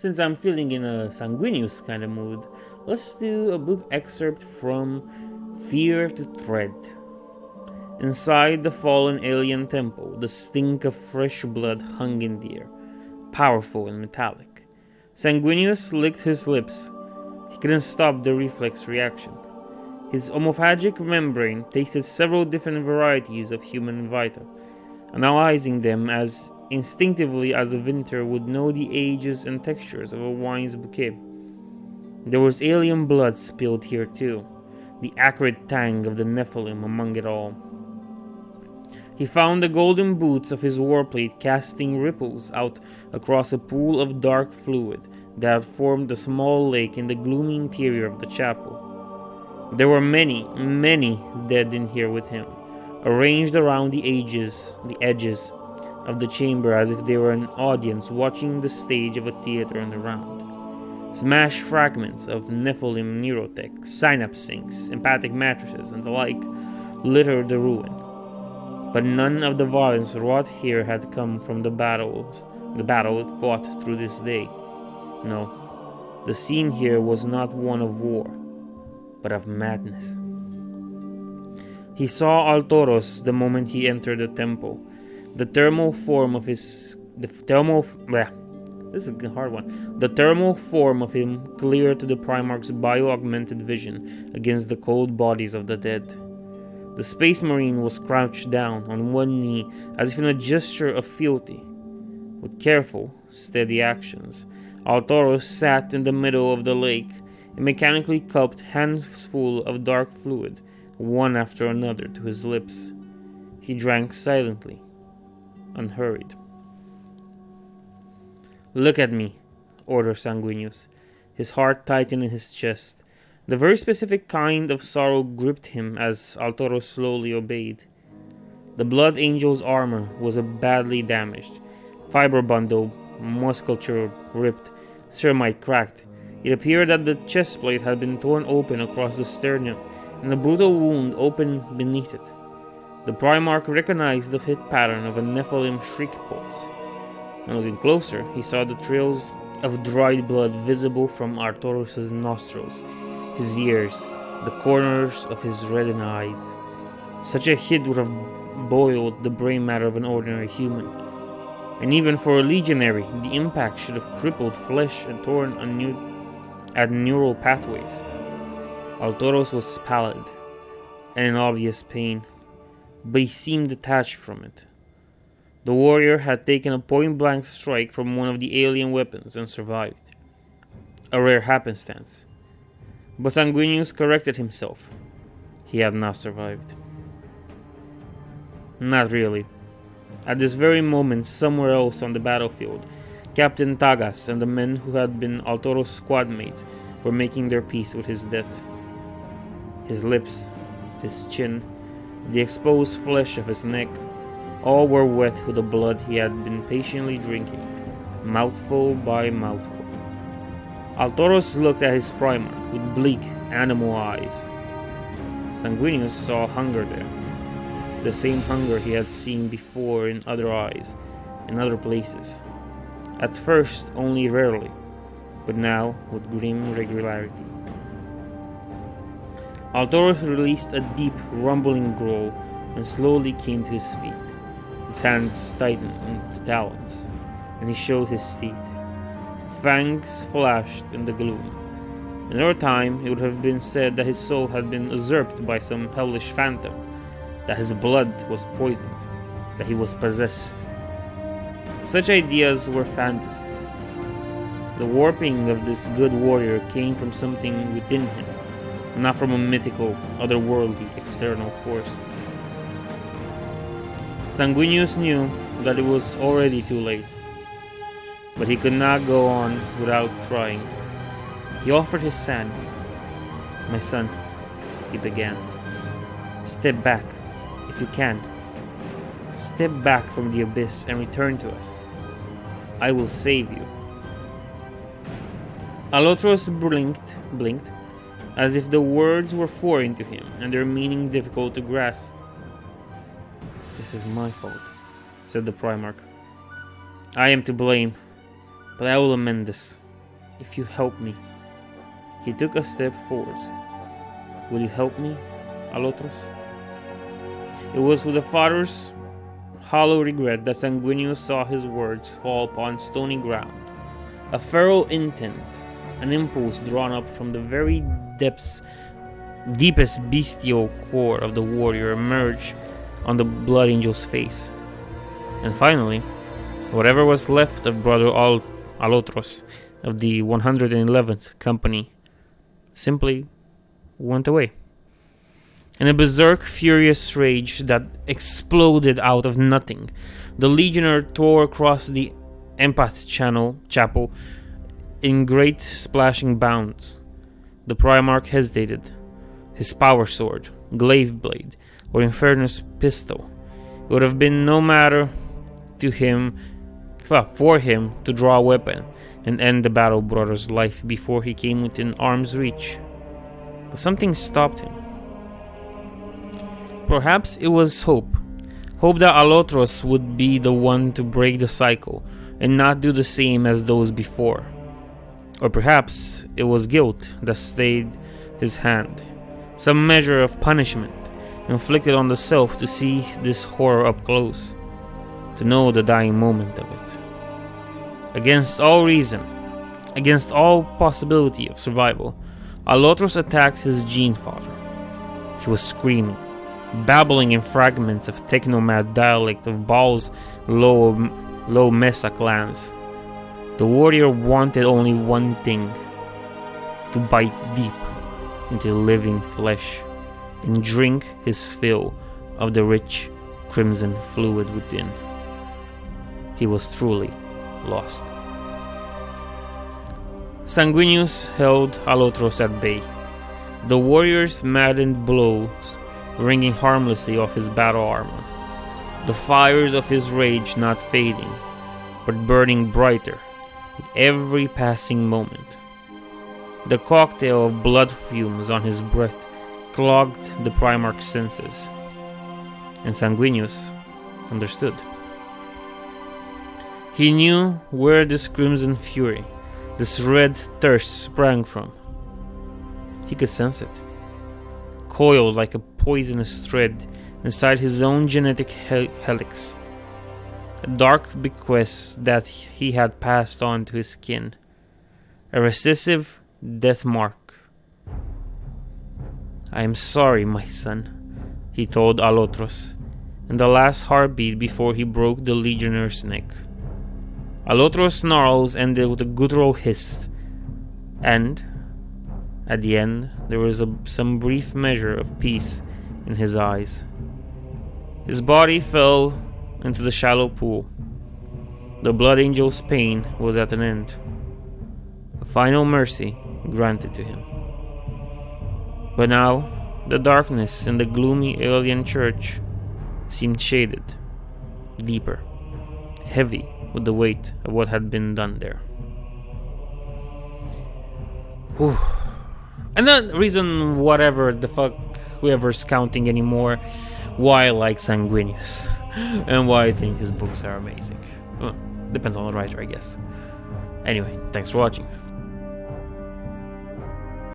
Since I'm feeling in a Sanguinius kind of mood, let's do a book excerpt from Fear to Tread. Inside the fallen alien temple, the stink of fresh blood hung in the air, powerful and metallic. Sanguinius licked his lips. He couldn't stop the reflex reaction. His homophagic membrane tasted several different varieties of human vita, analyzing them as instinctively as a vinter would know the ages and textures of a wine's bouquet. There was alien blood spilled here too, the acrid tang of the Nephilim among it all. He found the golden boots of his warplate casting ripples out across a pool of dark fluid that formed a small lake in the gloomy interior of the chapel. There were many, many dead in here with him, arranged around the edges of the chamber as if they were an audience watching the stage of a theater in the round. Smashed fragments of Nephilim neurotech, synapse sinks, empathic mattresses, and the like littered the ruin. But none of the violence wrought here had come from the battle fought through this day. No, the scene here was not one of war, but of madness. He saw Altoros the moment he entered the temple. The thermal form of him clear to the Primarch's bio-augmented vision against the cold bodies of the dead. The Space Marine was crouched down on one knee as if in a gesture of fealty. With careful, steady actions, Altoros sat in the middle of the lake and mechanically cupped handfuls of dark fluid, one after another, to his lips. He drank silently, unhurried. "Look at me," ordered Sanguinius, his heart tightened in his chest. The very specific kind of sorrow gripped him as Altoros slowly obeyed. The Blood Angel's armor was badly damaged, fiber bundle, musculature ripped, ceramite cracked. It appeared that the chest plate had been torn open across the sternum, and a brutal wound opened beneath it. The Primarch recognized the hit pattern of a Nephilim shriek pulse. And looking closer, he saw the trails of dried blood visible from Altoros' nostrils, his ears, the corners of his reddened eyes. Such a hit would have boiled the brain matter of an ordinary human. And even for a legionary, the impact should have crippled flesh and torn at neural pathways. Altoros was pallid and in obvious pain, but he seemed detached from it. The warrior had taken a point-blank strike from one of the alien weapons and survived. A rare happenstance. But Sanguinius corrected himself. He had not survived. Not really. At this very moment, somewhere else on the battlefield, Captain Tagas and the men who had been Altoros' squad mates were making their peace with his death. His lips, his chin, the exposed flesh of his neck, all were wet with the blood he had been patiently drinking, mouthful by mouthful. Altoros looked at his Primarch with bleak, animal eyes. Sanguinius saw hunger there, the same hunger he had seen before in other eyes, in other places. At first, only rarely, but now with grim regularity. Altoros released a deep, rumbling growl and slowly came to his feet. His hands tightened into talons, and he showed his teeth. Fangs flashed in the gloom. Another time, it would have been said that his soul had been usurped by some hellish phantom, that his blood was poisoned, that he was possessed. Such ideas were fantasies. The warping of this good warrior came from something within him, not from a mythical, otherworldly, external force. Sanguinius knew that it was already too late, but he could not go on without trying. He offered his hand. "My son," he began, "step back, if you can. Step back from the abyss and return to us. I will save you." Alotros blinked, as if the words were foreign to him and their meaning difficult to grasp. "This is my fault," said the Primarch. "I am to blame, but I will amend this. if you help me." He took a step forward. "Will you help me, Alotros?" It was with a father's hollow regret that Sanguinius saw his words fall upon stony ground. A feral intent, an impulse drawn up from the very deepest bestial core of the warrior emerged on the Blood Angel's face. And finally, whatever was left of Brother Alotros of the 111th Company simply went away. In a berserk, furious rage that exploded out of nothing, the Legionnaire tore across the Empath Chapel in great splashing bounds. The Primarch hesitated. His power sword, glaive blade, or Infernus pistol. It would have been no matter to him, for him to draw a weapon and end the battle brother's life before he came within arm's reach. But something stopped him. Perhaps it was hope. Hope that Alotros would be the one to break the cycle and not do the same as those before. Or perhaps it was guilt that stayed his hand. Some measure of punishment inflicted on the self to see this horror up close, to know the dying moment of it. Against all reason, against all possibility of survival, Alotros attacked his gene father. He was screaming, babbling in fragments of technomad dialect of Baal's low Mesa clans. The warrior wanted only one thing: to bite deep into living flesh and drink his fill of the rich crimson fluid within. He was truly lost. Sanguinius held Alotros at bay, the warrior's maddened blows ringing harmlessly off his battle armor, the fires of his rage not fading, but burning brighter with every passing moment. The cocktail of blood fumes on his breath clogged the Primarch's senses, and Sanguinius understood. He knew where this crimson fury, this red thirst sprang from. He could sense it, coiled like a poisonous thread inside his own genetic helix, a dark bequest that he had passed on to his kin, a recessive death mark. "I am sorry, my son," he told Alotros, in the last heartbeat before he broke the Legionnaire's neck. Alotros' snarls ended with a guttural hiss, and at the end there was some brief measure of peace in his eyes. His body fell into the shallow pool. The Blood Angel's pain was at an end, a final mercy granted to him. But now the darkness in the gloomy alien church seemed shaded, deeper, heavy with the weight of what had been done there. Whew. And the reason, whatever the fuck whoever's counting anymore, why I like Sanguinius and why I think his books are amazing. Depends on the writer, I guess. Anyway, thanks for watching.